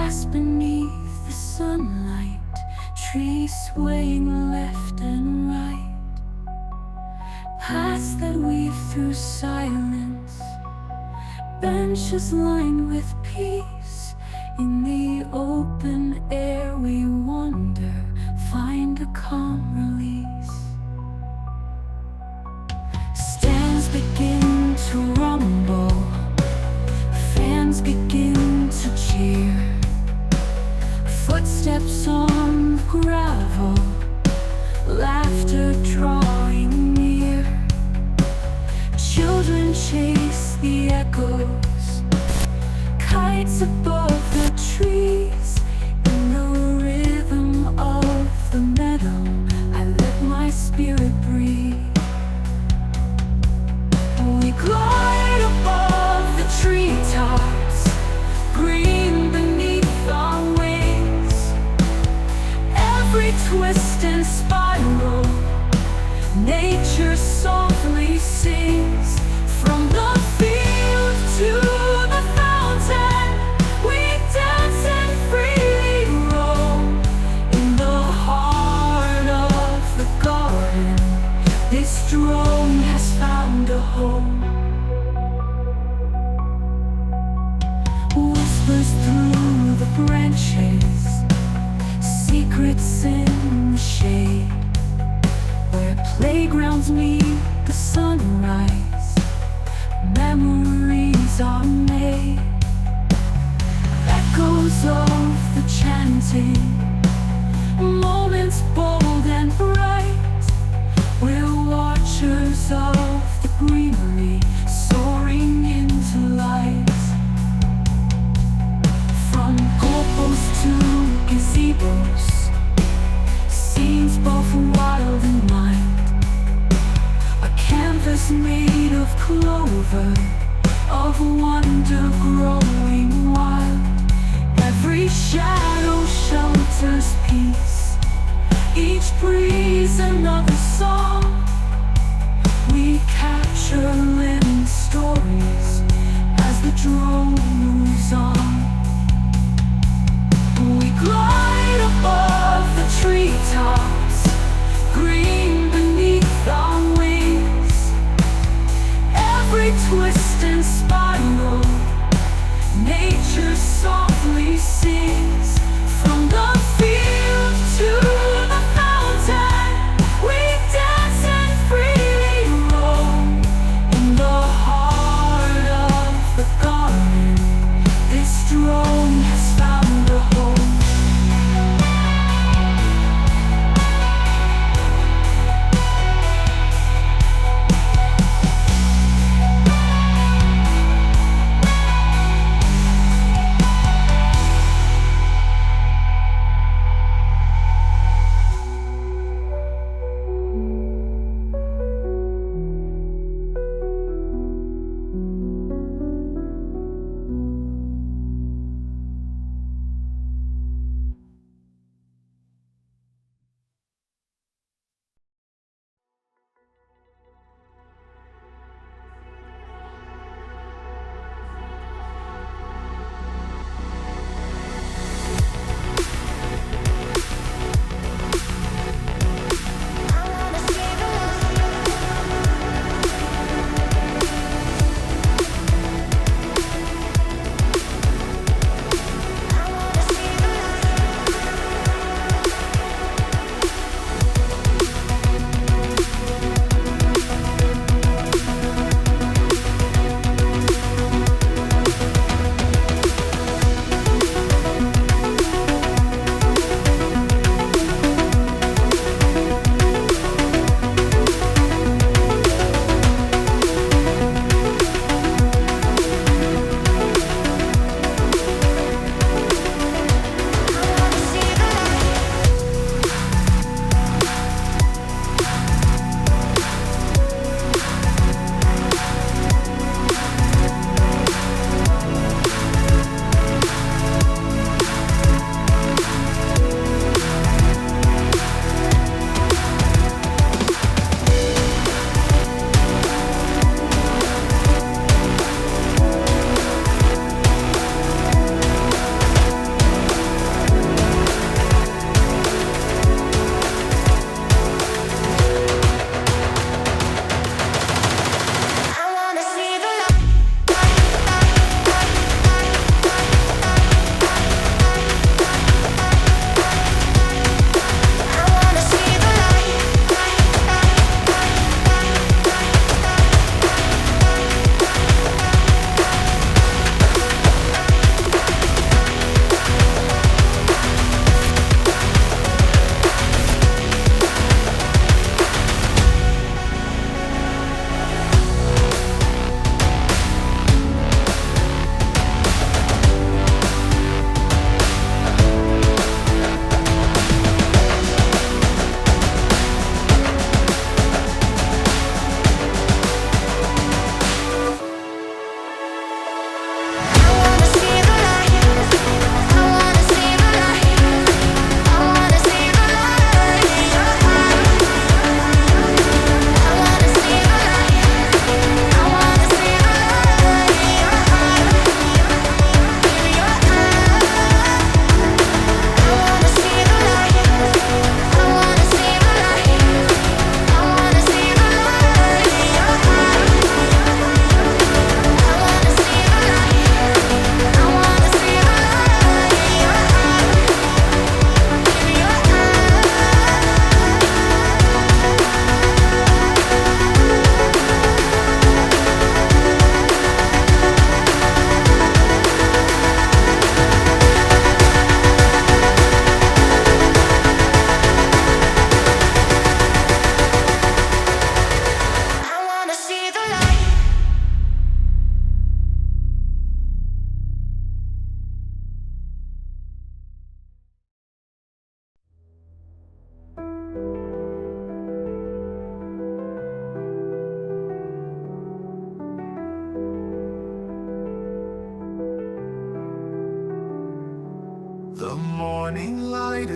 Vast beneath the sunlight, trees swaying left and right, paths that weave through silence, benches lined with peace. In the open air we wander, find a calm release. Stands begin to rumble, fans begin to cheer, footsteps on the gravel, laughter drawing near. Children chase the echoes, kites above the trees. In the rhythm of the meadow, I let my spirit breathe. We glide above the treetops, green beneath our wings. Every twist and spiral, nature softly sings. From the field to the fountain, we dance and freely roam. In the heart of the garden, this drone has found a home. Whispers through the branches, secrets in the shade, where playgrounds meet the sunrise, memories are made. Echoes of the chanting, moments bold and bright. We're watchers of the greenery, soaring into light. From goalposts to gazebos, scenes both wild and mild. A canvas made of clover, of wonder growing wild. Every shadow shelters peace, each breeze another song. We capture living stories as the drone moves on. We glide above the treetops, green beneath our wings. Every twist and spiral, nature softly sings. From the field to the fountain, we dance and freely roam. In the heart of the garden, this drone has found a home.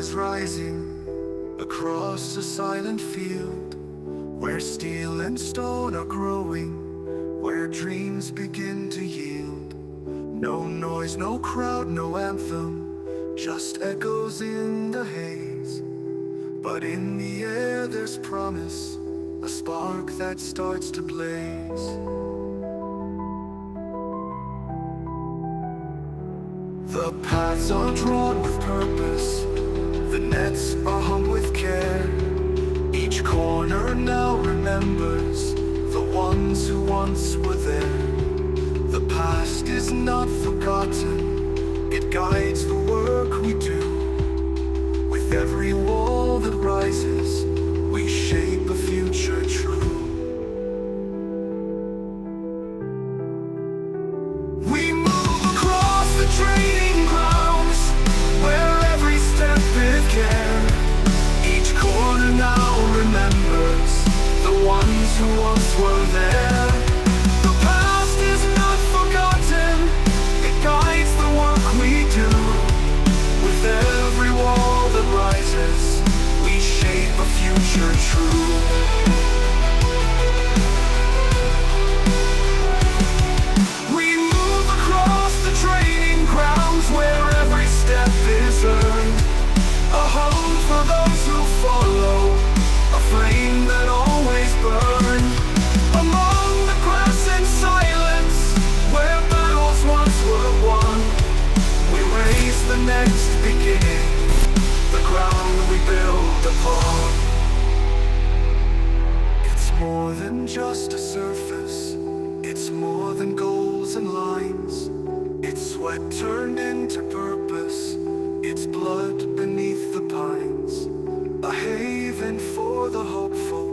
is rising across a silent field, where steel and stone are growing, where dreams begin to yield. No noise, no crowd, no anthem, just echoes in the haze. But in the air there's promise, a spark that starts to blaze. The paths are drawn with purpose, the nets are hung with care. Each corner now remembers the ones who once were there. The past is not forgotten, it guides the work we do. With every wall that rises, we shape a future true. We move across the training grounds, where every step is care. Each corner now remembers the ones who once were there. The past is not forgotten, it guides the work we do. With every wall that rises, we shape a future true. We move across the training grounds, where every step is earned. A home for those who follow, a flame that always burns. Among the grass and silence, where battles once were won, we raise the next beginning, the ground we build upon. It's more than just a surface, it's more than goals and lines. It's sweat turned into purpose, it's blood beneath the pines. A haven for the hopeful,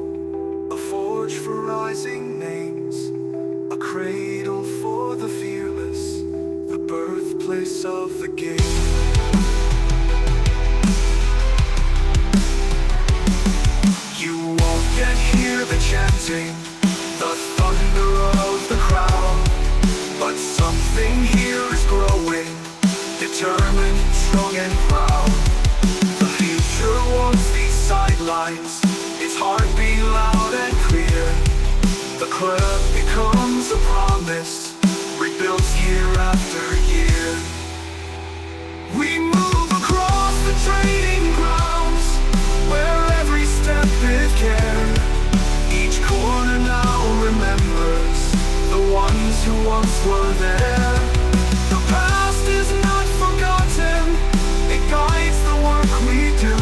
a forge for rising names, a cradle for the fearless, the birthplace of the game. You won't yet hear the chanting, the thunder of the crowd, but something here is growing, determined, strong and proud. The future wants these sidelines, its heartbeat loud and clear. The club becomes a promise, rebuilt year after year. We move across the training grounds, where every step is care. Each corner now remembers the ones who once were there. The past is not forgotten, it guides the work we do.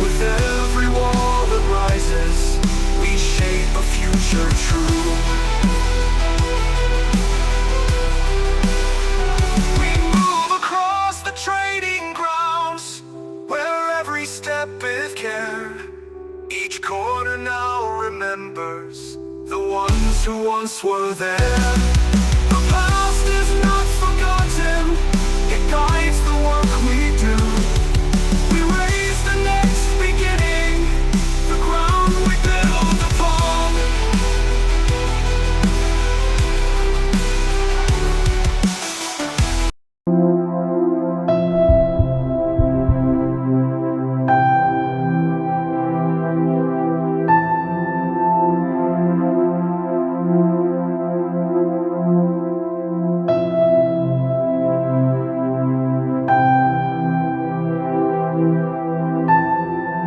With every wall that rises, we shape a future true. We move across the trading grounds, where every step is care. Each corner now remembers the ones who once were there. The past is not forgotten, it guides the work we do. We raise the next beginning, the ground we build upon.